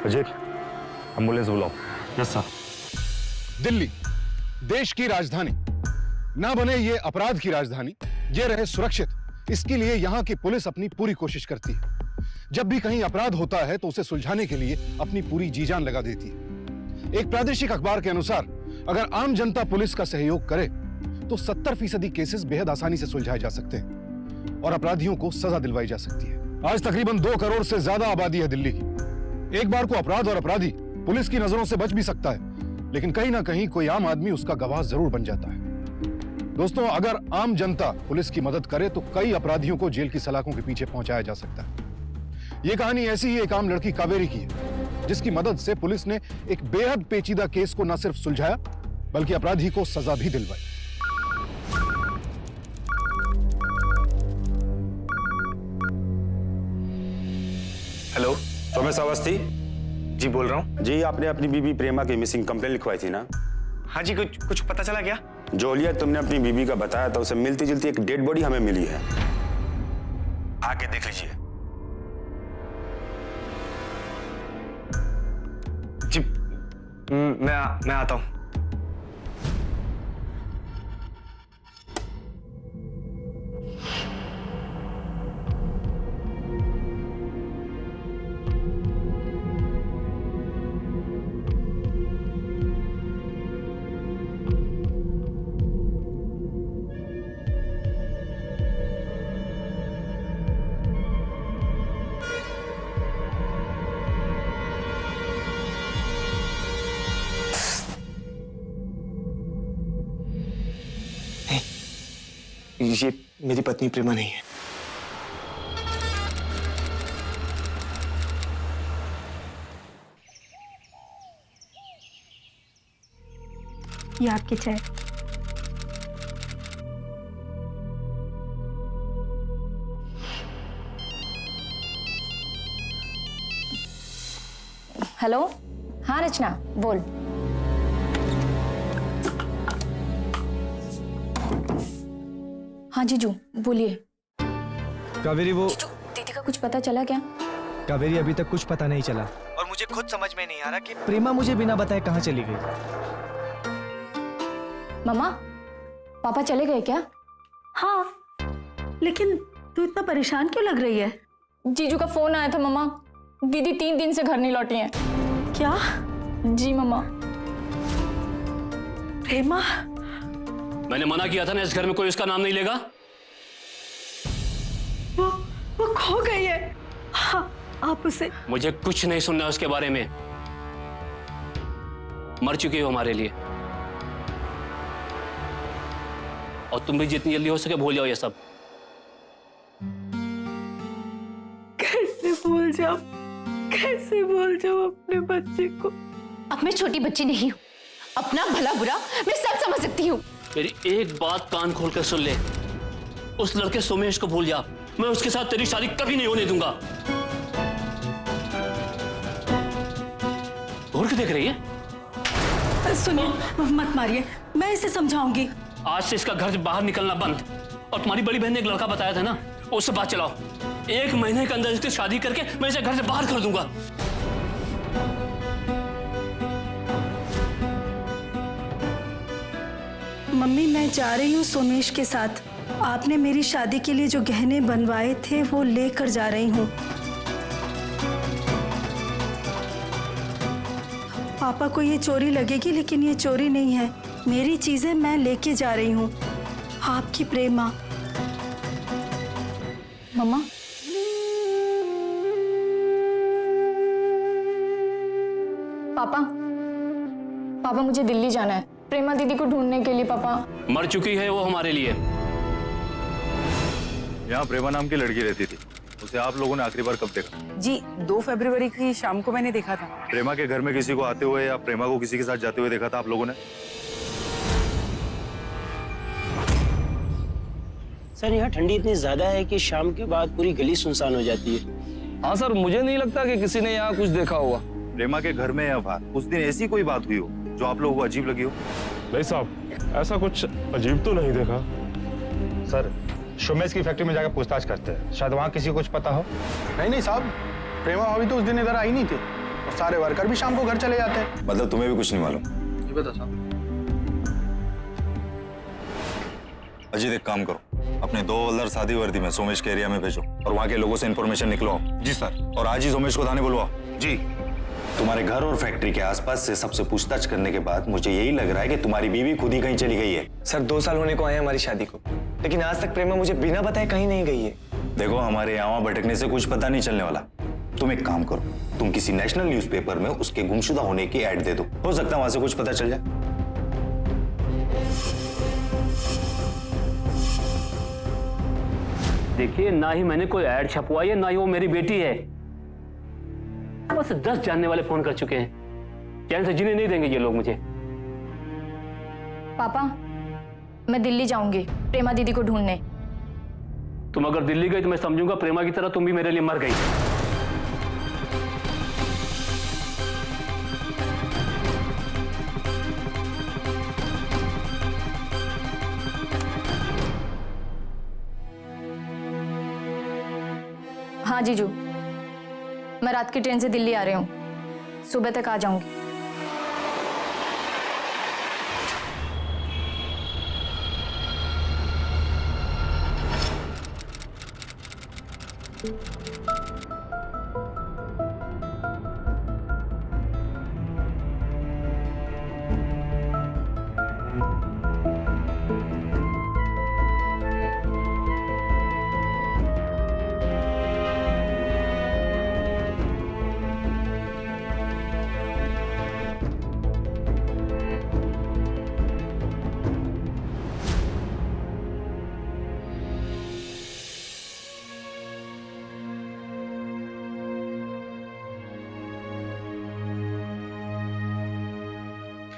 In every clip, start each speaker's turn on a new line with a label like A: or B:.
A: Ajay, ambulance बुलाओ।
B: Yes sir.
C: Delhi देश की राजधानी ना बने ये अपराध की राजधानी, ये रहे सुरक्षित, इसके लिए यहाँ की पुलिस अपनी पूरी कोशिश करती है। जब भी कहीं अपराध होता है तो उसे सुलझाने के लिए अपनी पूरी जी जान लगा देती है। एक प्रादेशिक अखबार के अनुसार अगर आम जनता पुलिस का सहयोग करे तो 70% केसेस बेहद आसानी से सुलझाए जा सकते हैं और अपराधियों को सजा दिलवाई जा सकती है। आज तकरीबन 2 करोड़ से ज्यादा आबादी है दिल्ली की। एक बार को अपराध और अपराधी पुलिस की नजरों से बच भी सकता है, लेकिन कहीं ना कहीं कोई आम आदमी उसका गवाह जरूर बन जाता है। दोस्तों, अगर आम जनता पुलिस की मदद करे तो कई अपराधियों को जेल की सलाखों के पीछे पहुंचाया जा सकता है। यह कहानी ऐसी ही एक आम लड़की कावेरी की है, जिसकी मदद से पुलिस ने एक बेहद पेचीदा केस को न सिर्फ सुलझाया बल्कि अपराधी को सजा भी दिलवाई।
B: हेलो,
A: रमेश अवस्थी
B: जी बोल रहा हूँ।
A: जी, आपने अपनी बीबी प्रेमा की मिसिंग कंप्लेंट लिखवाई थी ना?
B: हाँ जी, कुछ पता चला क्या?
A: जो हुलिया तुमने अपनी बीबी का बताया था, उसे मिलती जुलती एक डेड बॉडी हमें मिली है। आके देख लीजिए।
B: जी मैं आता हूँ। ये मेरी पत्नी प्रेमा नहीं है।
D: ये आपकी चाय।
E: हेलो, हाँ रचना बोल। हाँ जीजू बोलिए।
F: कावेरी, वो
E: जीजू, दीदी का कुछ पता चला क्या?
F: कावेरी, अभी तक कुछ पता नहीं चला और मुझे खुद समझ में नहीं आ रहा कि प्रेमा मुझे बिना बताए कहाँ चली गई।
E: मम्मा, पापा चले गए क्या?
D: हाँ, लेकिन तू इतना परेशान क्यों लग रही है?
E: जीजू का फोन आया था मम्मा, दीदी 3 दिन से घर नहीं लौटी हैं।
D: क्या?
E: जी मम्मा।
D: प्रेमा?
G: मैंने मना किया था ना, इस घर में कोई उसका नाम नहीं लेगा।
D: वो खो गई है। हाँ, आप उसे।
G: मुझे कुछ नहीं सुनना उसके बारे में। मर चुकी हो हमारे लिए, और तुम भी जितनी जल्दी हो सके भूल जाओ ये सब।
D: कैसे भूल जाऊं? कैसे भूल जाऊं अपने बच्चे को?
E: अब मैं छोटी बच्ची नहीं हूँ, अपना भला बुरा मैं सब समझ सकती हूँ।
G: मेरी एक बात कान खोल कर सुन ले, उस लड़के सोमेश को भूल जा। मैं उसके साथ तेरी शादी कभी नहीं होने दूंगा। घूर के देख रही है?
D: सुनिए, मत मारिए, मैं इसे समझाऊंगी।
G: आज से इसका घर से बाहर निकलना बंद। और तुम्हारी बड़ी बहन ने एक लड़का बताया था ना, उससे बात चलाओ। 1 महीने के अंदर इसकी शादी करके मैं इसे घर से बाहर कर दूंगा।
D: मम्मी, मैं जा रही हूँ सोमेश के साथ। आपने मेरी शादी के लिए जो गहने बनवाए थे वो लेकर जा रही हूँ। पापा को ये चोरी लगेगी, लेकिन ये चोरी नहीं है। मेरी चीजें मैं लेके जा रही हूँ। आपकी प्रेमा।
E: मम्मा, पापा मुझे दिल्ली जाना है, प्रेमा दीदी को ढूंढने के लिए। पापा,
G: मर चुकी है वो हमारे लिए।
H: यहाँ प्रेमा नाम की लड़की रहती थी, उसे आप लोगों ने आखिरी बार कब देखा?
I: जी 2 फरवरी की शाम को मैंने देखा था।
H: प्रेमा के घर में किसी को आते हुए या प्रेमा को किसी के साथ जाते हुए देखा था आप लोगों ने?
J: सर, यहाँ ठंडी इतनी ज्यादा है कि शाम के बाद पूरी गली सुनसान हो जाती है।
K: हाँ सर, मुझे नहीं लगता कि किसी ने यहाँ कुछ देखा होगा।
H: प्रेमा के घर में या बाहर उस दिन ऐसी कोई बात हुई हो जो आप लोगों को अजीब लगी हो?
L: नहीं साहब, ऐसा कुछ अजीब तो नहीं देखा।
M: सर, सोमेश की फैक्ट्री में जाकर पूछताछ करते हैं, शायद वहाँ किसी को कुछ पता हो।
N: नहीं साहब, प्रेमा भाभी तो उस दिन इधर आई नहीं थी।
B: और सारे वर्कर भी शाम को घर चले जाते हैं।
H: मतलब तुम्हें भी कुछ नहीं मालूम?
K: ये बता साहब।
H: अजीत एक काम करो, अपने 2 हवलदार सादी वर्दी में सोमेश के एरिया में भेजो और वहाँ के लोगों से इंफॉर्मेशन निकलवाओ।
A: जी सर।
H: और आज ही सोमेश को थाने बुलवाओ।
A: जी। तुम्हारे घर और फैक्ट्री के आसपास से सबसे पूछताछ करने के बाद मुझे यही लग रहा है कि तुम्हारी बीवी खुद ही कहीं चली गई है।
B: सर 2 साल होने को आए हैं हमारी शादी को, लेकिन आज तक प्रेमा मुझे बिना बताए कहीं नहीं गई है।
A: देखो, हमारे यहाँ भटकने से कुछ पता नहीं चलने वाला। तुम एक काम करो, तुम किसी नेशनल न्यूज़पेपर में उसके गुमशुदा होने की ऐड दे दो, हो सकता है वहां से कुछ पता चल जाए।
G: देखिए, ना ही मैंने कोई ऐड छपवाई है, ना ही वो मेरी बेटी है। बस 10 जानने वाले फोन कर चुके हैं। चैन से जीने नहीं देंगे ये लोग मुझे।
E: पापा, मैं दिल्ली जाऊंगी प्रेमा दीदी को ढूंढने।
G: तुम अगर दिल्ली गई तो मैं समझूंगा प्रेमा की तरह तुम भी मेरे लिए मर गई।
E: हाँ जीजू, मैं रात की ट्रेन से दिल्ली आ रही हूँ, सुबह तक आ जाऊंगी।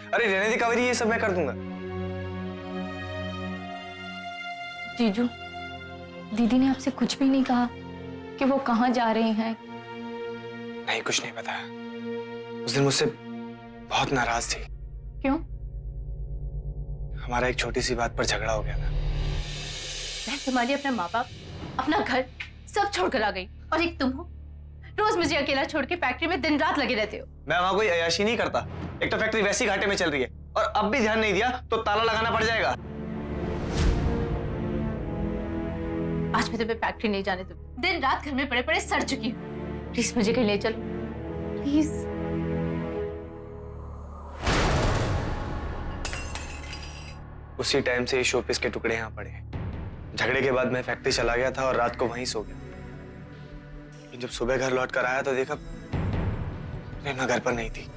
B: अरे रहने दी कावेरी, ये सब मैं कर दूंगा।
E: जीजू, दीदी ने आपसे कुछ भी नहीं कहा कि वो कहाँ जा रही हैं?
B: नहीं, कुछ नहीं बताया। उस दिन मुझसे बहुत नाराज थी।
E: क्यों?
B: हमारा एक छोटी सी बात पर झगड़ा हो गया था।
E: मैं तुम्हारी अपना माँ बाप, अपना घर सब छोड़कर आ गई, और एक तुम हो, रोज मुझे अकेला छोड़ के फैक्ट्री में दिन रात लगे रहते हो।
B: मैं वहां कोई अय्याशी नहीं करता। एक तो फैक्ट्री वैसी घाटे में चल रही है, और अब भी ध्यान नहीं दिया तो ताला लगाना पड़ जाएगा।
E: आज मैं तुम्हें फैक्ट्री नहीं जाने दूंगी। दिन रात घर में पड़े पड़े सड़ चुकी हूँ। प्लीज मुझे कहीं ले चलो, प्लीज।
B: उसी टाइम से ये शोपीस के टुकड़े यहाँ पड़े हैं। झगड़े के बाद मैं फैक्ट्री चला गया था और रात को वहीं सो गया। लेकिन जब सुबह घर लौट कर आया तो देखा प्रेमा घर पर नहीं थी।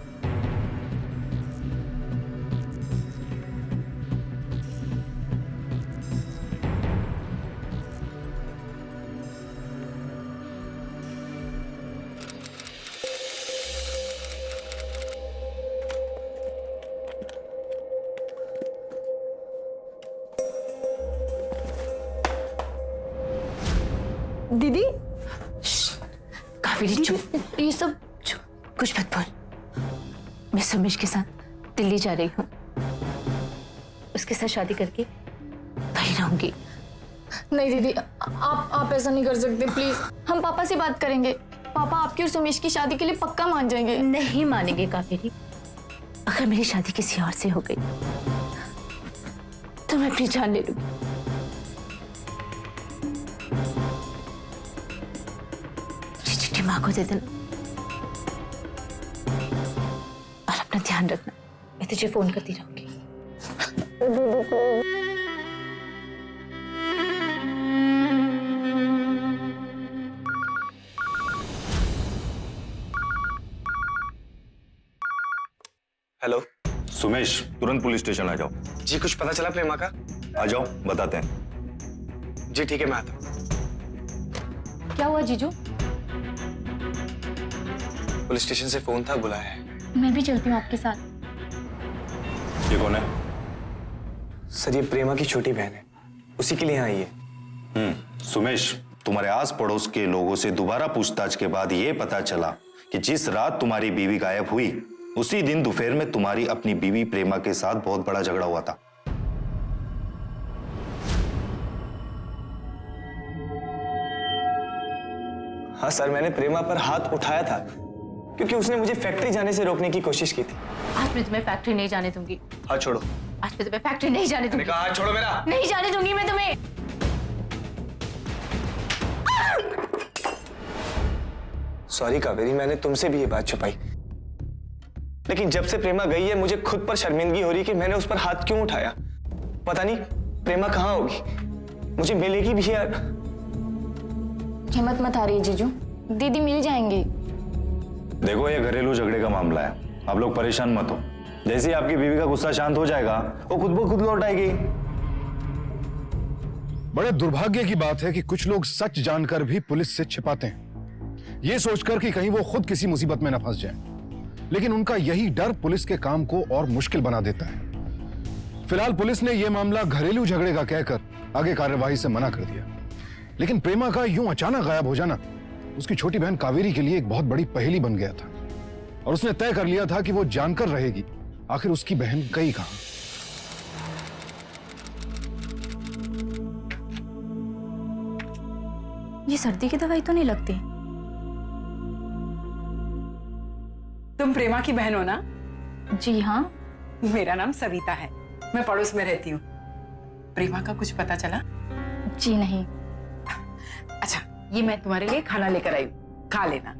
E: दीदी, काफी चुप, ये सब चुप, कुछ मत बोल। मैं सुमेश के साथ दिल्ली जा रही हूँ, उसके साथ शादी करके वहीं रहूंगी। नहीं दीदी, आप ऐसा नहीं कर सकते, प्लीज। हम पापा से बात करेंगे, पापा आपकी और सुमेश की शादी के लिए पक्का मान जाएंगे। नहीं मानेंगे कावेरी। अगर मेरी शादी किसी और से हो गई तो मैं अपनी जान ले लूंगी। माँ को दे देना और अपना ध्यान रखना। मैं तुझे फोन करती रहूंगी।
B: हेलो
H: सुमेश, तुरंत पुलिस स्टेशन आ जाओ।
B: जी, कुछ पता चला प्रेमा का?
H: आ जाओ, बताते हैं।
B: जी ठीक है, मैं आता हूँ।
E: क्या हुआ जीजू?
B: पुलिस स्टेशन से फोन था, बुलाया है।
E: मैं भी चलती हूँ आपके साथ।
H: ये कौन है?
B: सर, ये प्रेमा की छोटी बहन है, उसी के लिए आई है।
A: सुमेश, तुम्हारे आस पड़ोस के लोगों से दोबारा पूछताछ के बाद यह पता चला कि जिस रात तुम्हारी बीवी गायब हुई, उसी दिन दोपहर में तुम्हारी अपनी बीवी प्रेमा के साथ बहुत बड़ा झगड़ा हुआ था।
B: हाँ सर, मैंने प्रेमा पर हाथ उठाया था, क्योंकि उसने मुझे फैक्ट्री जाने से रोकने की कोशिश की थी।
E: आज मैं तुम्हें फैक्ट्री नहीं जाने दूंगी।
B: हाथ छोड़ो।
E: आज मैं तुम्हें फैक्ट्री नहीं जाने दूंगी।
B: मैंने कहा हाथ छोड़ो मेरा।
E: नहीं जाने दूंगी मैं तुम्हें।
B: सॉरी कावेरी, मैंने तुमसे भी ये बात छुपाई, लेकिन जब से प्रेमा गई है मुझे खुद पर शर्मिंदगी हो रही कि मैंने उस पर हाथ क्यों उठाया। पता नहीं प्रेमा कहाँ होगी, मुझे मिलेगी भी यार।
E: हिम्मत मत हारिए जीजू, दीदी मिल जाएंगी।
A: देखो ये घरेलू झगड़े का मामला है, आप लोग परेशान मत हो। जैसे ही आपकी बीवी का गुस्सा शांत हो जाएगा वो खुद ब खुद लौट आएगी।
C: बड़े दुर्भाग्य की बात है कि कुछ लोग सच जानकर भी पुलिस से छिपाते हैं, ये सोचकर कि कहीं वो खुद किसी मुसीबत में न फंस जाए, लेकिन उनका यही डर पुलिस के काम को और मुश्किल बना देता है। फिलहाल पुलिस ने यह मामला घरेलू झगड़े का कहकर आगे कार्यवाही से मना कर दिया, लेकिन प्रेमा का यूं अचानक गायब हो जाना उसकी छोटी बहन कावेरी के लिए एक बहुत बड़ी पहेली बन गया था और उसने तय कर लिया था कि वो जानकर रहेगी आखिर उसकी बहन गई कहां।
E: ये सर्दी की दवाई तो नहीं लगती।
I: तुम प्रेमा की बहन हो ना?
E: जी हाँ।
I: मेरा नाम सविता है, मैं पड़ोस में रहती हूँ। प्रेमा का कुछ पता चला?
E: जी नहीं।
I: अच्छा, ये मैं तुम्हारे लिए खाना लेकर आई हूँ, खा लेना।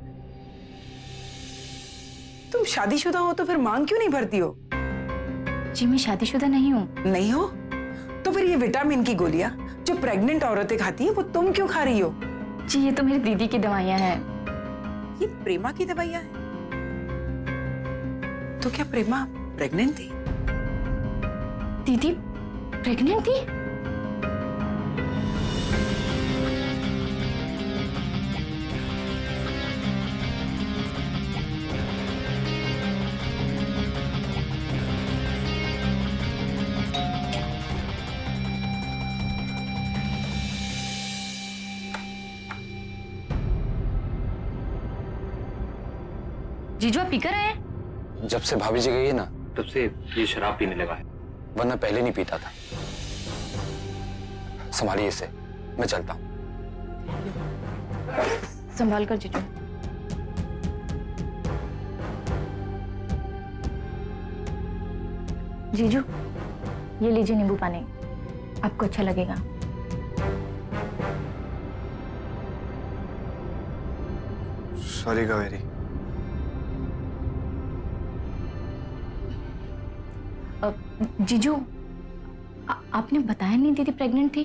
I: तुम शादीशुदा हो तो फिर मांग क्यों नहीं भरती हो?
E: जी मैं शादीशुदा नहीं हूँ।
I: नहीं हो तो फिर ये विटामिन की गोलियां जो प्रेग्नेंट औरतें खाती हैं वो तुम क्यों खा रही हो?
E: जी ये तो मेरी दीदी की दवाइयाँ हैं।
I: ये प्रेमा की दवाइयाँ हैं? तो क्या प्रेमा प्रेग्नेंट थी?
E: दीदी प्रेग्नेंट थी? जीजू आप पीकर आए?
B: जब से भाभी जी गई है ना
G: तब से ये शराब पीने लगा है,
B: वरना पहले नहीं पीता था। संभालिए इसे, मैं चलता हूँ।
E: संभाल कर जीजू। जीजू ये लीजिए नींबू पानी, आपको अच्छा लगेगा।
B: सॉरी कावेरी।
E: जीजू आपने बताया नहीं दीदी प्रेग्नेंट थी?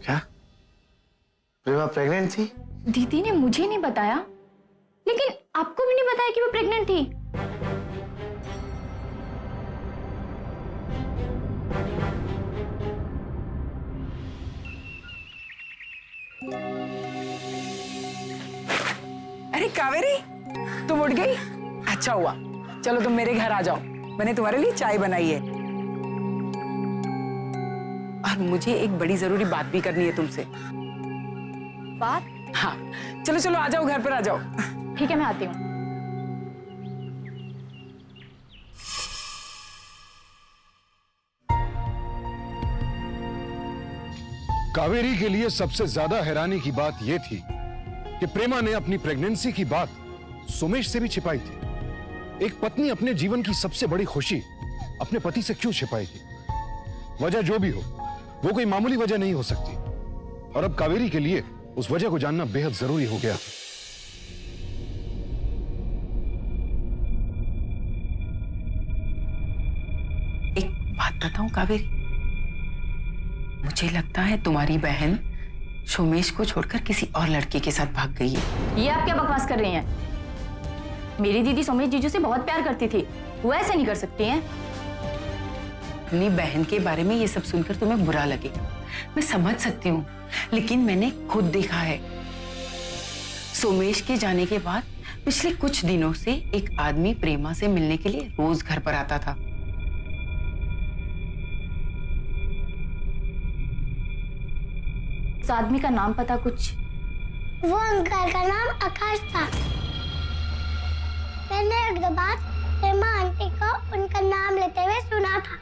B: क्या प्रेमा प्रेग्नेंट थी?
E: दीदी ने मुझे नहीं बताया, लेकिन आपको भी नहीं बताया कि वो प्रेग्नेंट थी।
I: अरे कावेरी, तुम उठ गई? अच्छा हुआ, चलो तुम मेरे घर आ जाओ, मैंने तुम्हारे लिए चाय बनाई है। और मुझे एक बड़ी जरूरी बात भी करनी है तुमसे।
E: बात?
I: हाँ, चलो चलो आ जाओ, घर पर आ जाओ।
E: ठीक है मैं आती हूँ।
C: कावेरी के लिए सबसे ज्यादा हैरानी की बात यह थी कि प्रेमा ने अपनी प्रेगनेंसी की बात सोमेश से भी छिपाई थी। एक पत्नी अपने जीवन की सबसे बड़ी खुशी अपने पति से क्यों छिपाएगी? वजह जो भी हो, वो कोई मामूली वजह नहीं हो सकती और अब कावेरी के लिए उस वजह को जानना बेहद जरूरी हो गया।
I: एक बात बताऊं कावेरी, मुझे लगता है तुम्हारी बहन सोमेश को छोड़कर किसी और लड़के के साथ भाग गई है।
E: ये आप क्या बकवास कर रही हैं? मेरी दीदी सोमेश जीजू से बहुत प्यार करती थी, वो ऐसे नहीं कर सकती हैं।
I: अपनी बहन के बारे में ये सब सुनकर तुम्हें बुरा लगेगा, मैं समझ सकती हूँ, लेकिन मैंने खुद देखा है। सोमेश के जाने के बाद पिछले कुछ दिनों से एक आदमी प्रेमा से मिलने के लिए रोज घर पर आता था।
E: उस आदमी का नाम पता कुछ?
N: वो अंकल का नाम आकाश था। मैंने एक दो बार प्रेमा आंटी को उनका नाम लेते हुए सुना था।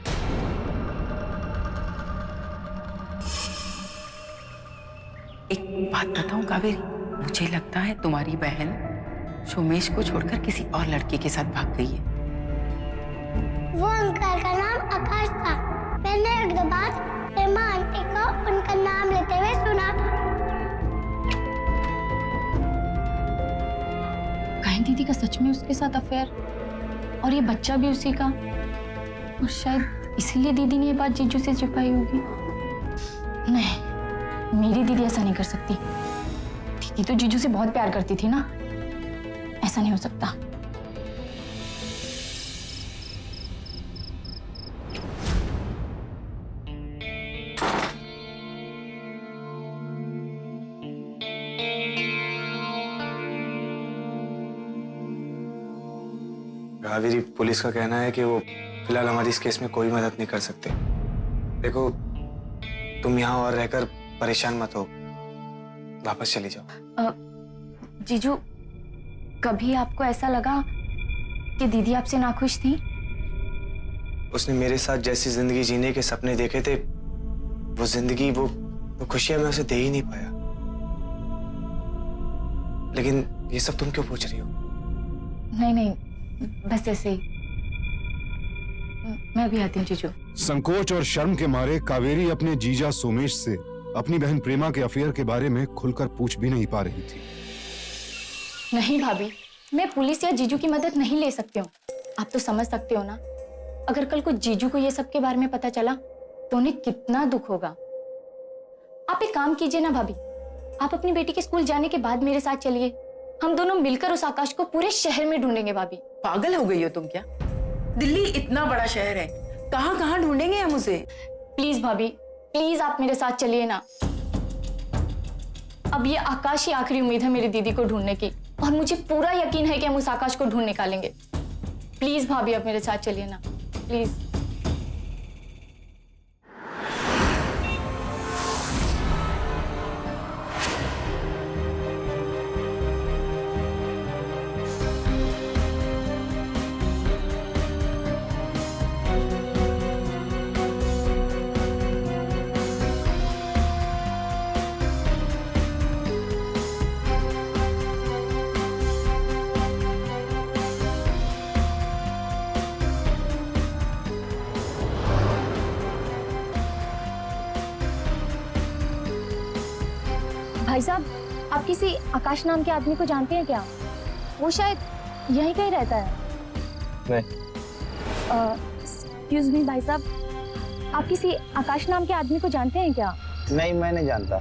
I: एक बात बताऊं कावेरी, मुझे लगता है तुम्हारी बहन सोमेश को छोड़कर किसी और लड़के के साथ भाग गई है।
N: वो अंकल का नाम आकाश था। मैंने एक दो बार प्रेमा आंटी को उनका नाम लेते हुए सुना था।
E: गायन दीदी का सच में उसके साथ अफेयर, और ये बच्चा भी उसी का, और शायद इसीलिए दीदी ने ये बात जीजू से छिपाई होगी। नहीं, मेरी दीदी ऐसा नहीं कर सकती। दीदी तो जीजू से बहुत प्यार करती थी ना, ऐसा नहीं हो सकता।
B: कावेरी, पुलिस का कहना है कि वो फिलहाल हमारी इस केस में कोई मदद नहीं कर सकते। देखो, तुम यहाँ और रहकर परेशान मत हो, वापस चली जाओ।
E: जीजू, कभी आपको ऐसा लगा कि दीदी आपसे नाखुश थी?
B: उसने मेरे साथ जैसी जिंदगी जीने के सपने देखे थे, वो जिंदगी, वो खुशियां मैं उसे दे ही नहीं पाया। लेकिन ये सब तुम क्यों पूछ रही हो?
E: नहीं, बस ऐसे ही। मैं भी आती हूँ जीजू।
C: संकोच और शर्म के मारे कावेरी अपने जीजा सोमेश से अपनी बहन प्रेमा के अफेयर के बारे में खुलकर पूछ भी नहीं पा रही थी।
E: नहीं भाभी, मैं पुलिस या जीजू की मदद नहीं ले सकती हूँ। आप तो समझ सकते हो ना, अगर कल को जीजू को ये सब के बारे में पता चला तो उन्हें कितना दुख होगा। आप एक काम कीजिए ना भाभी, आप अपनी बेटी के स्कूल जाने के बाद मेरे साथ चलिए। हम दोनों मिलकर उस आकाश को पूरे शहर में ढूंढेंगे। भाभी,
I: पागल हो गई हो तुम क्या? दिल्ली इतना बड़ा शहर है, कहाँ कहाँ ढूंढेंगे हम उसे?
E: प्लीज भाभी, प्लीज आप मेरे साथ चलिए ना। अब ये आकाश ही आखिरी उम्मीद है मेरी दीदी को ढूंढने की, और मुझे पूरा यकीन है कि हम उस आकाश को ढूंढ निकालेंगे। प्लीज भाभी, आप मेरे साथ चलिए ना, प्लीज। भाई साहब, आप किसी आकाश नाम के आदमी को जानते हैं क्या? वो शायद यहीं कहीं रहता है।
K: नहीं।
E: एक्सक्यूज मी भाई साहब, आप किसी आकाश नाम के आदमी को जानते हैं क्या?
J: नहीं, मैं नहीं जानता।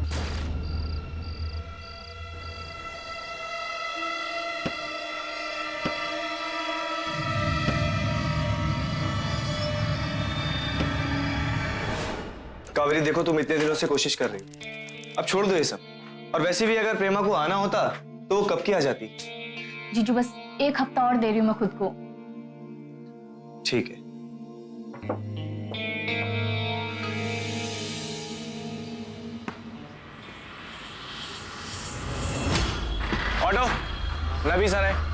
B: कावेरी, देखो, तुम इतने दिनों से कोशिश कर रही हो, अब छोड़ दो ये सब। और वैसे भी अगर प्रेमा को आना होता तो वो कब की आ जाती।
E: जीजू, बस एक हफ्ता और दे रही हूँ मैं खुद को।
B: ठीक है। ऑटो, रवि सर है।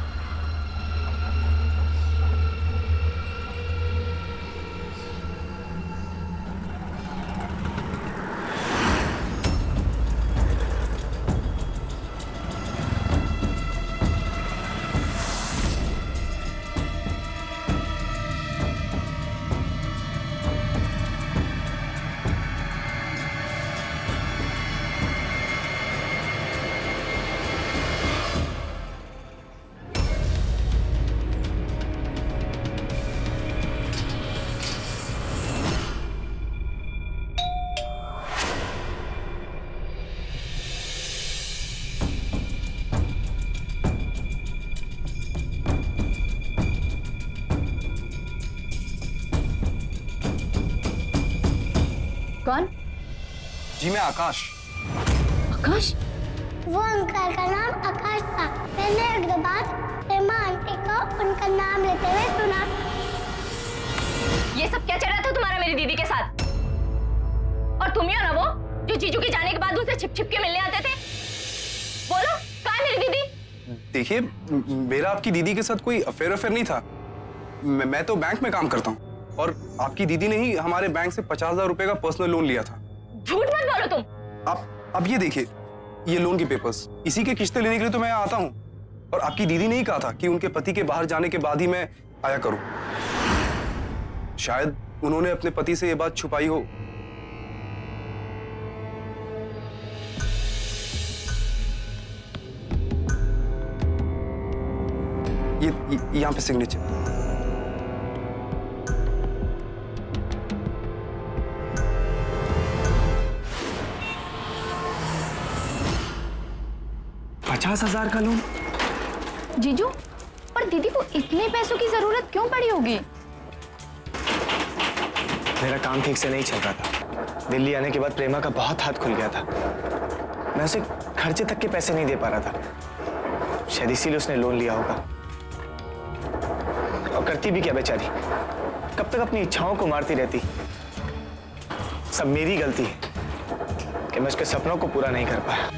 E: कौन?
K: जी मैं आकाश।
E: आकाश?
N: वो अंकल का नाम आकाश था। मैंने एक दो बार प्रेमा आंटी को उनका नाम लेते हुए सुना।
E: ये सब क्या चल रहा था तुम्हारा मेरी दीदी के साथ? और तुम ही हो ना वो जो जीजू के जाने के बाद उनसे छिप छिप के मिलने आते थे? बोलो, कहाँ है मेरी दीदी?
K: देखिए, मेरा आपकी दीदी के साथ कोई अफेयर नहीं था। मैं तो बैंक में काम करता हूँ, और आपकी दीदी ने ही हमारे बैंक से 50,000 रुपए का पर्सनल लोन लिया था।
E: झूठ मत बोलो तुम।
K: अब ये देखिए, ये लोन की पेपर्स, इसी के किस्तें लेने के लिए तो मैं आता हूँ। और आपकी दीदी ने ही कहा था कि उनके पति के बाहर जाने के बाद ही मैं आया करूं। शायद उन्होंने अपने पति से ये बात छुपाई हो। ये यहां पे सिग्नेचर।
B: $50,000 का लोन?
E: जीजू, पर दीदी को इतने पैसों की जरूरत क्यों पड़ी होगी?
B: मेरा काम ठीक से नहीं चल रहा था। दिल्ली आने के बाद प्रेमा का बहुत हाथ खुल गया था। मैं उसे खर्चे तक के पैसे नहीं दे पा रहा था। शायद इसीलिए उसने लोन लिया होगा। और करती भी क्या बेचारी, कब तक अपनी इच्छाओं को मारती रहती। सब मेरी गलती है कि मैं उसके सपनों को पूरा नहीं कर पाया।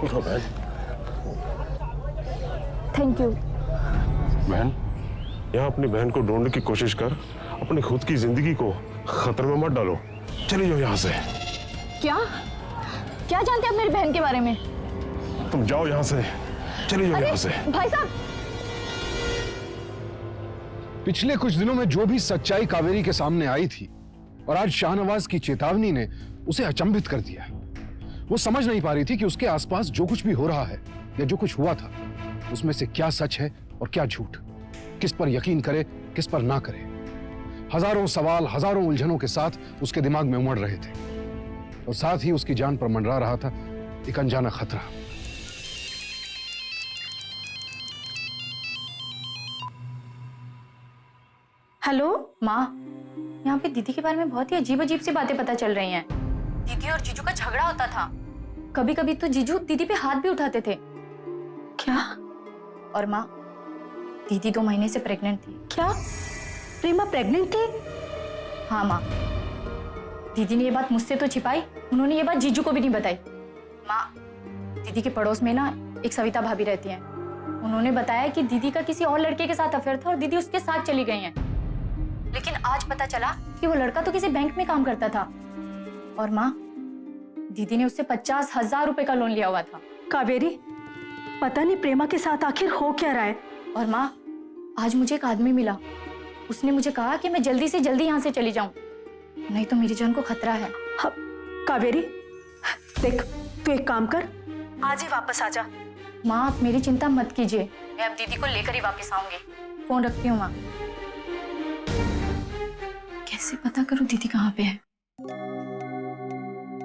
L: उठो बहन।
E: Thank you.
L: बहन, यहाँ अपनी बहन को ढूंढने की कोशिश कर, अपनी खुद की जिंदगी को खतरे में मत डालो। चले जाओ यहाँ से।
E: क्या क्या जानते हैं आप मेरी बहन के बारे में?
L: तुम जाओ यहाँ से, चले जाओ यहाँ से।
E: भाई साहब,
C: पिछले कुछ दिनों में जो भी सच्चाई कावेरी के सामने आई थी और आज शाहनवाज की चेतावनी ने उसे अचंभित कर दिया। वो समझ नहीं पा रही थी कि उसके आसपास जो कुछ भी हो रहा है या जो कुछ हुआ था उसमें से क्या सच है और क्या झूठ, किस पर यकीन करे किस पर ना करे। हजारों सवाल, हजारों उलझनों के साथ उसके दिमाग में उमड़ रहे थे और साथ ही उसकी जान पर मंडरा रहा था एक अनजाना खतरा।
D: हेलो
E: माँ, यहाँ पे दीदी के बारे में बहुत ही अजीब अजीब सी बातें पता चल रही हैं। दीदी और जीजू का झगड़ा होता था। कभी कभी तो जीजू दीदी पे हाथ भी उठाते थे।
D: क्या?
E: और माँ, दीदी 2 महीने से प्रेग्नेंट थी।
D: क्या प्रेमा प्रेग्नेंट थी?
E: हाँ माँ, दीदी ने ये बात मुझसे तो छिपाई, उन्होंने ये बात जीजू को भी नहीं बताई। माँ, दीदी के पड़ोस में ना एक सविता भाभी रहती हैं। उन्होंने बताया कि दीदी का किसी और लड़के के साथ अफेयर था और दीदी उसके साथ चली गई हैं। लेकिन आज पता चला कि वो लड़का तो किसी बैंक में काम करता था। और माँ, दीदी ने उससे 50,000 रुपए का लोन लिया हुआ था।
D: कावेरी, पता नहीं प्रेमा के साथ आखिर हो क्या रहा है।
E: और माँ, आज मुझे एक आदमी मिला। उसने मुझे कहा कि मैं जल्दी से जल्दी यहाँ से चली जाऊं, नहीं तो मेरी जान को खतरा है।
D: हाँ, कावेरी देख, तू एक काम कर, आज ही वापस आ जा।
E: माँ, आप मेरी चिंता मत कीजिए, मैं अब दीदी को लेकर ही वापस आऊंगी। फोन रखती हूँ माँ। कैसे पता करूँ दीदी कहाँ पे है?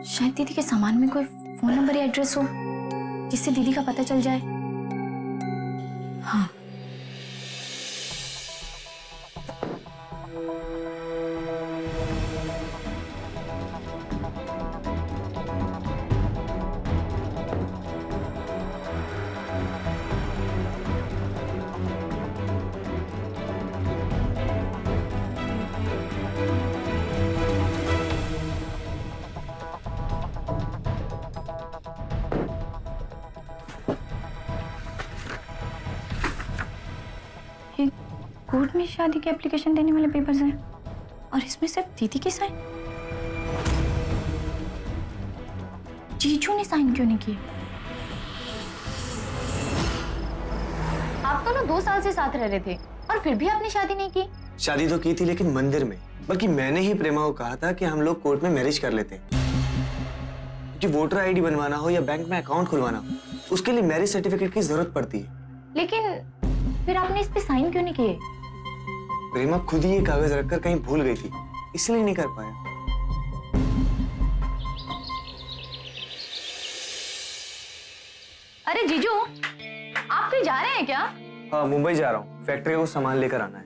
E: शायद दीदी के सामान में कोई फोन नंबर या एड्रेस हो जिससे दीदी का पता चल जाए। हाँ, कोर्ट में शादी की एप्लीकेशन देने वाले पेपर्स हैं और इसमें सिर्फ दीदी की साइन। जीजू ने साइन क्यों नहीं किए? आप तो ना 2 साल से साथ रह रहे थे और फिर भी आपने शादी नहीं की।
B: शादी तो की थी लेकिन मंदिर में। बल्कि मैंने ही प्रेमा को कहा था कि हम लोग कोर्ट में मैरिज कर लेते हैं। क्योंकि वोटर आईडी बनवाना हो या बैंक में अकाउंट खुलवाना हो, उसके लिए मैरिज सर्टिफिकेट की जरूरत पड़ती है।
E: लेकिन फिर आपने इस पे साइन क्यों नहीं किए?
B: प्रेमा खुद ही ये कागज रखकर कहीं भूल गई थी, इसलिए नहीं कर पाया।
E: अरे जीजू, आप कहीं जा रहे हैं क्या?
B: हाँ, मुंबई जा रहा हूँ, फैक्ट्री को सामान लेकर आना है।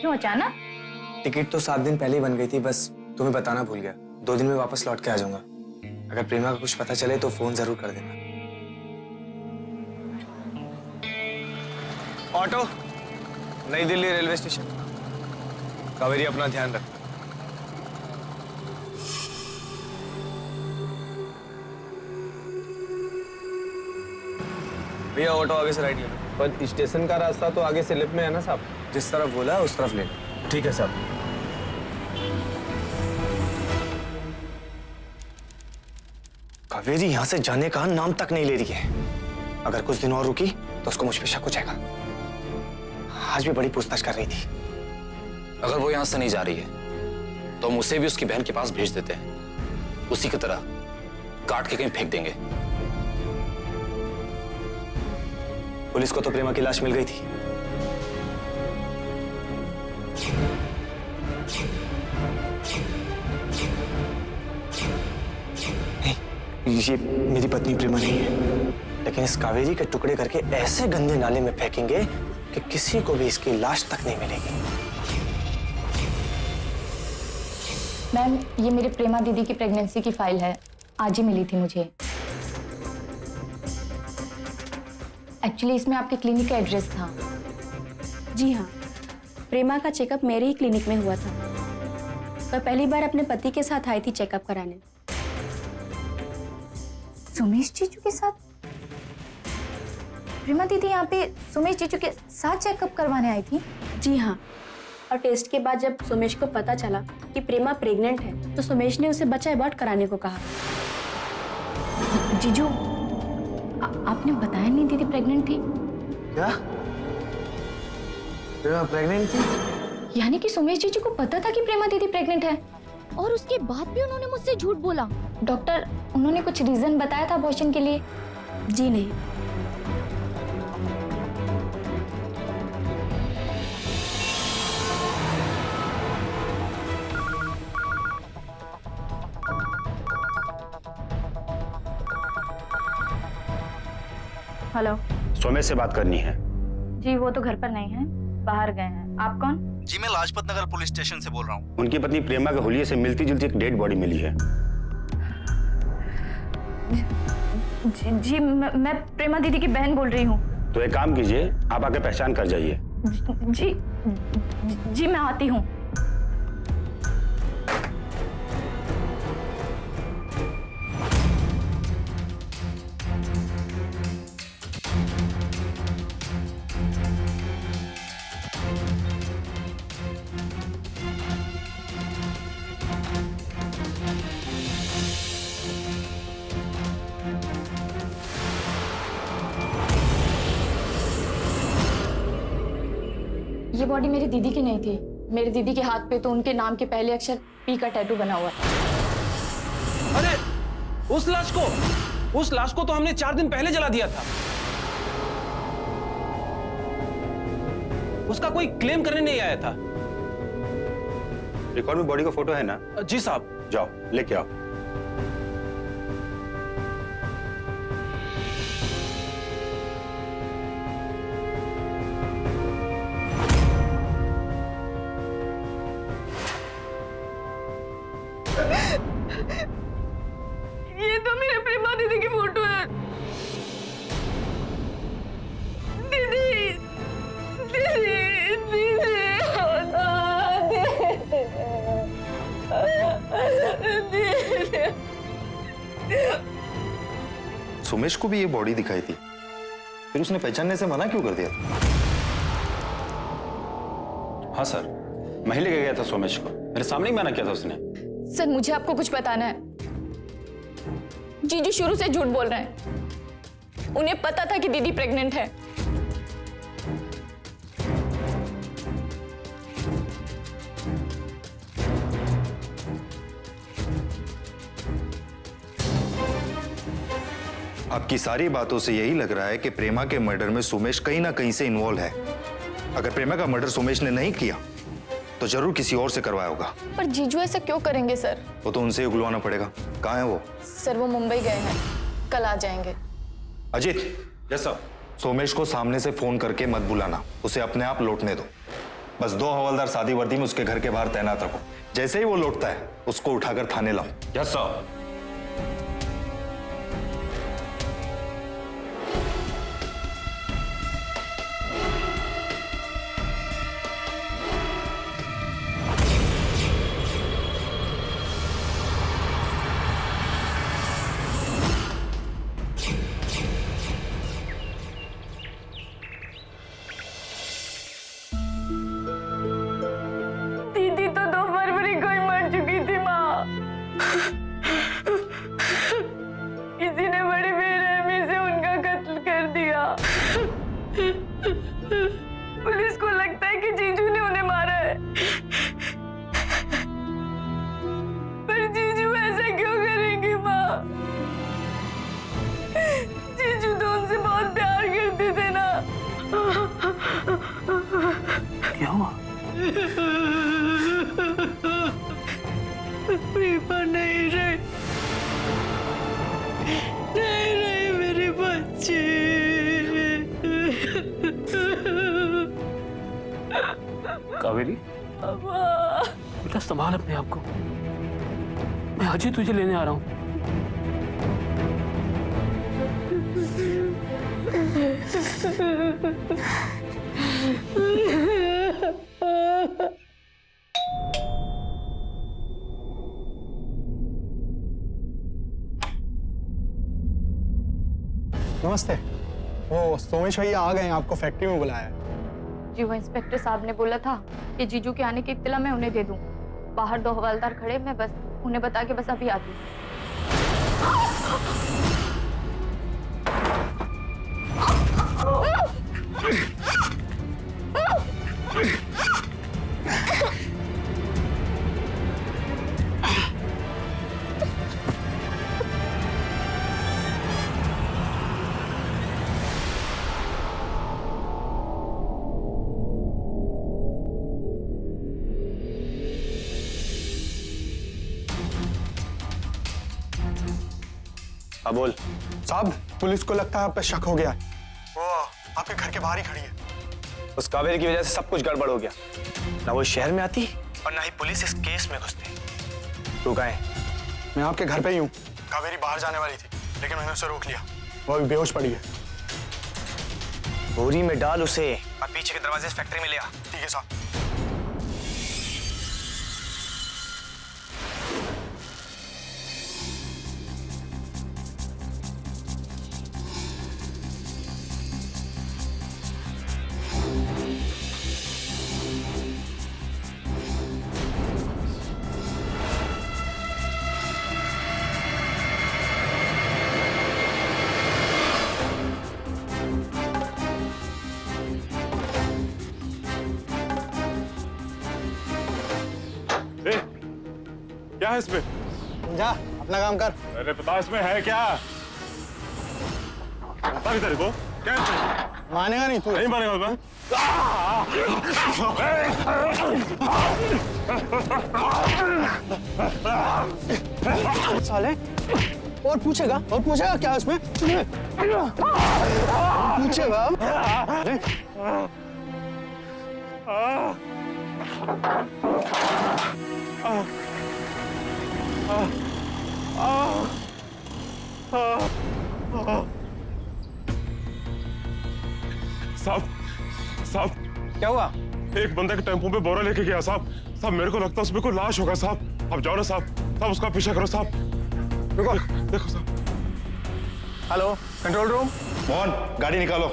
E: क्यों अचानक?
B: टिकट तो 7 दिन पहले ही बन गई थी, बस तुम्हें बताना भूल गया। 2 दिन में वापस लौट के आ जाऊंगा। अगर प्रेमा का कुछ पता चले तो फोन जरूर कर देना। ऑटो, नई दिल्ली रेलवे स्टेशन। कावेरी, अपना ध्यान रख। भैया ऑटो आगे से राइट ले लो।
K: पर स्टेशन का रास्ता तो आगे से लेफ्ट में है ना साहब?
B: जिस तरफ बोला उस तरफ ले लो।
K: ठीक है साहब।
B: कावेरी यहाँ से जाने का नाम तक नहीं ले रही है। अगर कुछ दिन और रुकी तो उसको मुझ पे शक हो जाएगा। आज भी बड़ी पूछताछ कर रही थी।
O: अगर वो यहां से नहीं जा रही है तो हम उसे भी उसकी बहन के पास भेज देते हैं, उसी की तरह काट के कहीं फेंक देंगे।
B: पुलिस को तो प्रेमा की लाश मिल गई थी। ये मेरी पत्नी प्रेमा नहीं है, लेकिन इस कावेरी के टुकड़े करके ऐसे गंदे नाले में फेंकेंगे कि किसी को भी इसकी लाश तक नहीं मिलेगी।
E: मैम, ये मेरे प्रेमा दीदी की प्रेगनेंसी की फाइल है, आज ही मिली थी मुझे। एक्चुअली इसमें आपके क्लिनिक का एड्रेस था।
D: जी हाँ, प्रेमा का चेकअप मेरे ही क्लिनिक में हुआ था। मैं पहली बार अपने पति के साथ आई थी चेकअप कराने।
E: सुमेश जीजू के साथ? प्रेमा दीदी यहाँ पे सुमेश जीजू के साथ चेकअप करवाने आई थी?
D: जी हाँ, और टेस्ट के बाद जब सुमेश को पता चला कि प्रेमा प्रेग्नेंट है तो सुमेश ने उसे बच्चा अबॉर्ट कराने को कहा।
E: जीजू, आपने बताया नहीं दीदी प्रेग्नेंट थी?
B: क्या? प्रेमा प्रेग्नेंट थी?
E: यानी कि सुमेश जीजू को पता था कि प्रेमा दीदी प्रेग्नेंट है
P: और उसके बाद भी उन्होंने मुझसे झूठ बोला?
E: डॉक्टर, उन्होंने कुछ रीजन बताया था अबॉर्शन के लिए?
D: जी नहीं। हेलो,
M: सोमेश से बात करनी है।
E: जी, वो तो घर पर नहीं है, बाहर गए हैं। आप कौन?
M: जी, मैं लाजपत नगर पुलिस स्टेशन से बोल रहा हूँ। उनकी पत्नी प्रेमा के हुलिये से मिलती जुलती एक डेड बॉडी मिली है।
E: जी, मैं प्रेमा दीदी की बहन बोल रही हूँ।
M: तो एक काम कीजिए, आप आके पहचान कर जाइए।
E: जी मैं आती हूँ। ये बॉडी मेरी दीदी की नहीं थी। मेरी दीदी के हाथ पे तो उनके नाम के पहले अक्षर पी का टैटू बना हुआ था।
K: अरे उस लाश को तो हमने 4 दिन पहले जला दिया था। उसका कोई क्लेम करने नहीं आया था।
M: रिकॉर्ड में बॉडी का फोटो है ना?
K: जी साहब।
M: जाओ लेके आओ।
E: ये तो मेरे प्रेमा दीदी की फोटो है। दीदी, दीदी, दीदी।
A: सुमेश को भी ये बॉडी दिखाई थी, फिर उसने पहचानने से मना क्यों कर दिया था?
M: हाँ सर, मैं ही लेके गया था सोमेश को, मेरे सामने ही मना किया था उसने।
E: सर, मुझे आपको कुछ बताना है। जीजू शुरू से झूठ बोल रहे हैं। उन्हें पता था कि दीदी प्रेग्नेंट है।
A: आपकी सारी बातों से यही लग रहा है कि प्रेमा के मर्डर में सुमेश कहीं ना कहीं से इन्वॉल्व है। अगर प्रेमा का मर्डर सुमेश ने नहीं किया तो जरूर किसी और से करवाया होगा।
E: पर जीजू ऐसा क्यों करेंगे सर?
A: वो तो उनसे ही उगलवाना पड़ेगा। कहाँ है वो?
E: सर, वो मुंबई गए हैं, कल आ जाएंगे।
A: अजीत। Yes sir. सोमेश को सामने से फोन करके मत बुलाना, उसे अपने आप लौटने दो। बस 2 हवलदार सादी वर्दी में उसके घर के बाहर तैनात रखो। जैसे ही वो लौटता है उसको उठाकर थाने लाओ।
M: Yes sir.
I: प्रेमा नहीं रही, नहीं रही मेरी बच्ची।
G: कावेरी, बेटा संभाल अपने आप को, मैं आज ही तुझे लेने आ रहा हूँ।
F: नमस्ते। वो सोमेश भैया आ गए हैं, आपको फैक्ट्री में बुलाया है।
P: जी वो इंस्पेक्टर साहब ने बोला था कि जीजू के आने की इत्तला मैं उन्हें दे दूं। बाहर 2 हवलदार खड़े, मैं बस उन्हें बता के बस अभी आती हूँ।
B: अब बोल।
F: साहब, पुलिस को लगता है आप पे शक हो गया है। वो आपके घर के बाहर ही खड़ी है।
B: उस कावेरी की वजह से सब कुछ गड़बड़ हो गया। ना वो शहर में आती और ना ही पुलिस इस केस में घुसती। तू कहाँ है?
F: मैं आपके घर पे ही हूँ। कावेरी बाहर जाने वाली थी, लेकिन मैंने उसे रोक लिया। वो अभी बेहोश पड़ी है।
B: बोरी में डाल उसे और पीछे के दरवाजे से फैक्ट्री में ले आ।
F: ठीक है साहब।
L: क्या है इसमें?
F: जा अपना काम कर।
L: अरे पता इसमें है क्या? बता भी तेरे को क्या है इसमें?
F: मानेगा नहीं तू।
L: नहीं मानेगा मैं।
F: साले और पूछेगा क्या है उसमें? पूछेगा।
L: साहब
F: क्या हुआ?
L: एक बंदा के टेम्पो पे बोरा लेके गया साहब। मेरे को लगता है उसमें कोई लाश होगा साहब। अब जाओ ना साहब, उसका पीछा करो साहब।
F: रुको,
L: देखो साहब।
F: Hello, control room.
A: मोहन, गाड़ी निकालो।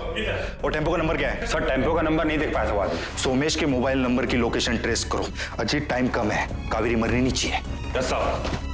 A: वो टेम्पो का नंबर क्या है?
M: सर टेम्पो का नंबर नहीं देख पाया सवाल।
A: सोमेश के मोबाइल नंबर की लोकेशन ट्रेस करो। अजीत टाइम कम है, कावेरी मरनी नहीं चाहिए।
M: Yes sir.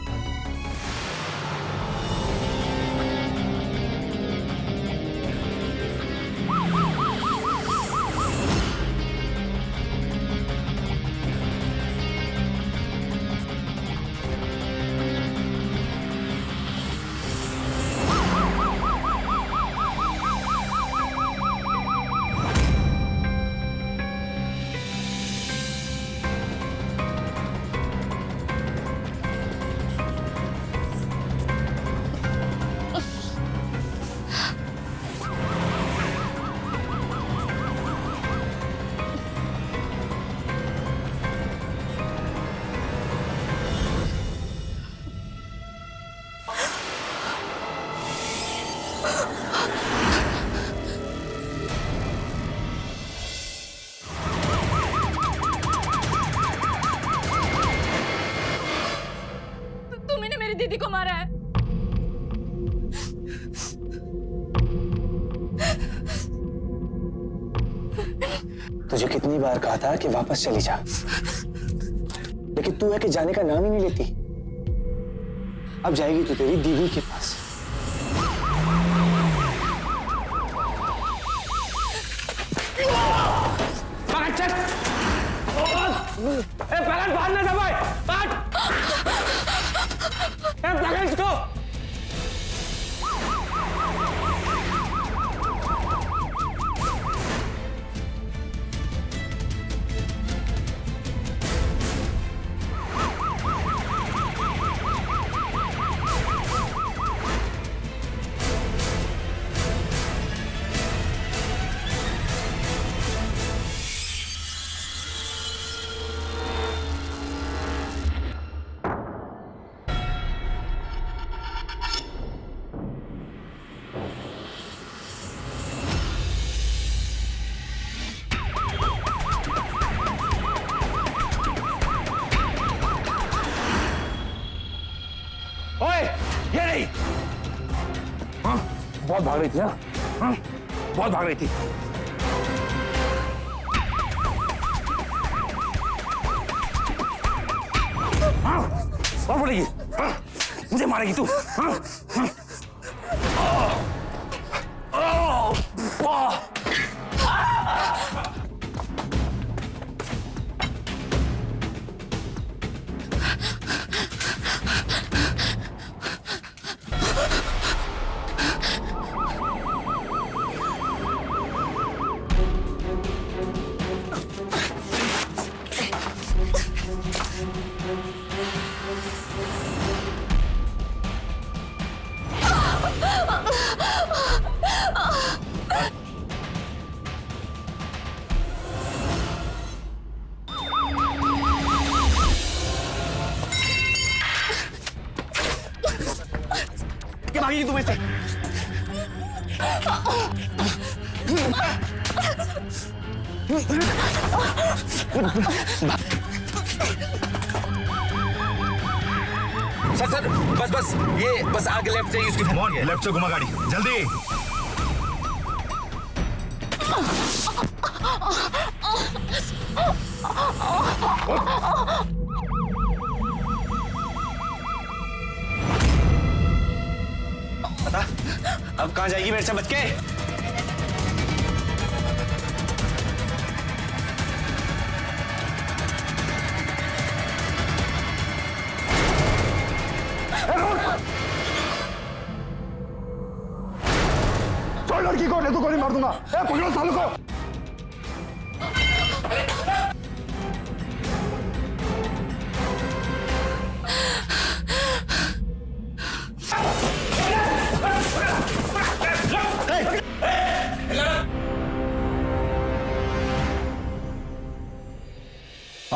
P: तुमने मेरी दीदी को मारा है।
F: तुझे कितनी बार कहा था कि वापस चली जा, लेकिन तू है कि जाने का नाम ही नहीं लेती। अब जाएगी तो तेरी दीदी के पास।
J: पकड़ बाहर ना दबाए। पकड़ इसको।
O: बहुत भाग रही थी ना, बहुत भाग रही थी। और बोलेगी, मुझे मारेगी तू?
F: क्या भागी तुम इससे?
O: सर सर, बस बस, ये बस आगे लेफ्ट से उसकी
H: लेफ्ट से घुमा गाड़ी, जल्दी।
B: पता अब कहाँ जाएगी मेरे से बच के?
C: छोड़ लड़की को, नहीं तो गोली मार दूंगा। पकड़ो सालों को।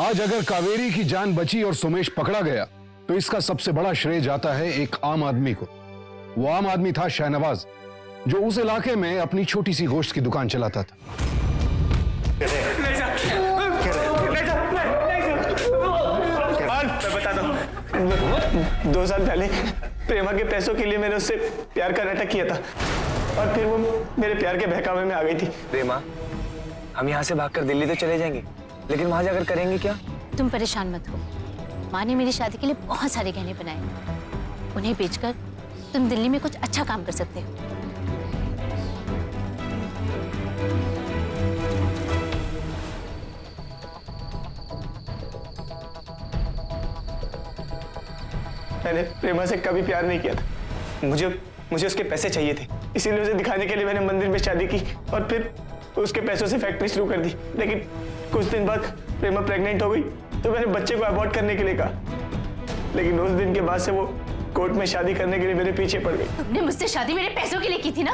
C: आज अगर कावेरी की जान बची और सुमेश पकड़ा गया तो इसका सबसे बड़ा श्रेय जाता है एक आम आदमी को। वो आम आदमी था शाहनवाज, जो उस इलाके में अपनी छोटी सी गोश्त की दुकान चलाता था।
B: मैं बता दूं, 2 साल पहले प्रेमा के पैसों के लिए मैंने उससे प्यार का नाटक किया था और फिर वो मेरे प्यार के बहकावे में आ गई थी। प्रेमा, हम यहाँ से भागकर दिल्ली तो चले जाएंगे, लेकिन वहां जाकर करेंगे क्या?
E: तुम परेशान मत हो, माँ ने मेरी शादी के लिए बहुत सारे गहने बनाए, उन्हें बेचकर तुम दिल्ली में कुछ अच्छा काम कर सकते हो।
B: मैंने प्रेमा से कभी प्यार नहीं किया था। मुझे उसके पैसे चाहिए थे, इसीलिए उसे दिखाने के लिए मैंने मंदिर में शादी की और फिर उसके पैसों से फैक्ट्री शुरू कर दी। लेकिन कुछ दिन बाद प्रेमा प्रेग्नेंट हो गई तो मैंने बच्चे को अबॉर्ट करने के लिए कहा, लेकिन उस दिन के बाद से वो कोर्ट में शादी करने के लिए मेरे पीछे पड़ गई।
E: तुमने मुझसे शादी मेरे पैसों के लिए की थी ना?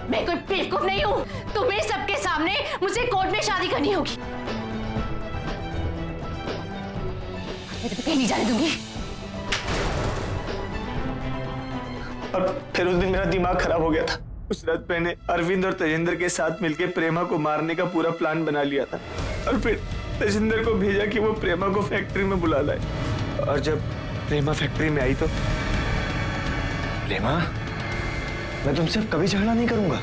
E: मैं कोई बेवकूफ नहीं हूँ, तुम्हें सबके सामने मुझे कोर्ट में शादी करनी होगी। मैं तुम्हें कहीं नहीं जाने दूंगी।
B: और फिर उस दिन मेरा दिमाग खराब हो गया था। उस रात मैंने अरविंद और तेजिंदर के साथ मिलकर प्रेमा को मारने का पूरा प्लान बना लिया था और फिर तेजिंदर को भेजा कि वो प्रेमा को फैक्ट्री में बुला लाए। और जब प्रेमा फैक्ट्री में आई तो प्रेमा, मैं तुमसे कभी झगड़ा नहीं करूंगा।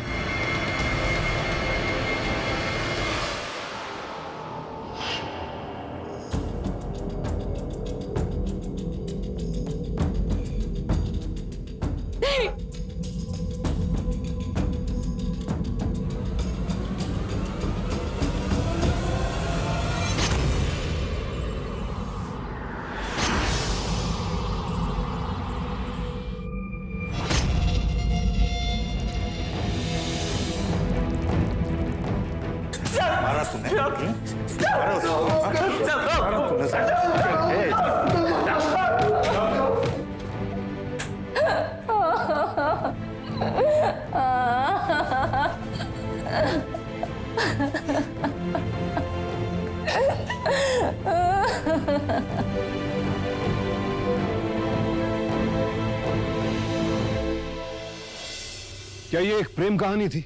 C: क्या ये एक प्रेम कहानी थी?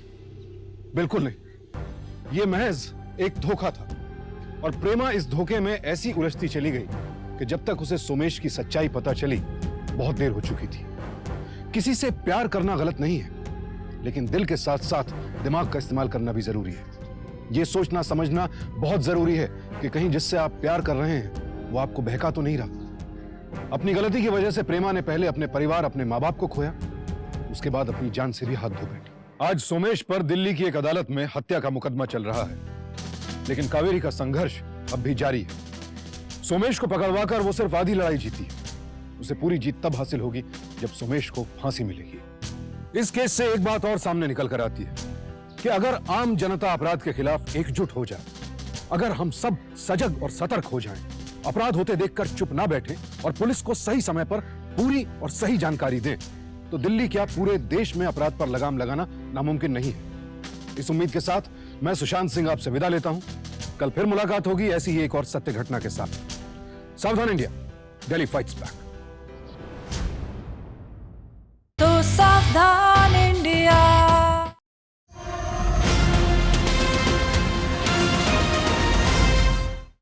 C: बिल्कुल नहीं, ये महज एक धोखा था। और प्रेमा इस धोखे में ऐसी उलझती चली गई कि जब तक उसे सोमेश की सच्चाई पता चली बहुत देर हो चुकी थी। किसी से प्यार करना गलत नहीं है, लेकिन दिल के साथ साथ दिमाग का इस्तेमाल करना भी जरूरी है। ये सोचना समझना बहुत जरूरी है कि कहीं जिससे आप प्यार कर रहे हैं वो आपको बहका तो नहीं रहा। अपनी गलती की वजह से प्रेमा ने पहले अपने परिवार, अपने माँ बाप को खोया, उसके बाद अपनी जान से भी हाथ धो बैठी। आज सोमेश पर दिल्ली की एक अदालत में हत्या का मुकदमा चल रहा है, लेकिन कावेरी का संघर्ष अब भी जारी है। सोमेश को पकड़वाकर वो सिर्फ आधी लड़ाई जीती है, उसे पूरी जीत तब हासिल होगी जब सोमेश को फांसी मिलेगी। इस केस से एक बात और सामने निकल कर आती है कि अगर आम जनता अपराध के खिलाफ एकजुट हो जाए, अगर हम सब सजग और सतर्क हो जाएं, अपराध होते देखकर चुप ना बैठे और पुलिस को सही समय पर पूरी और सही जानकारी दें, तो दिल्ली क्या पूरे देश में अपराध पर लगाम लगाना नामुमकिन नहीं है। इस उम्मीद के साथ मैं सुशांत सिंह आपसे विदा लेता हूं। कल फिर मुलाकात होगी ऐसी ही एक और सत्य घटना के साथ। सावधान इंडिया, दिल्ली फाइट्स बैक।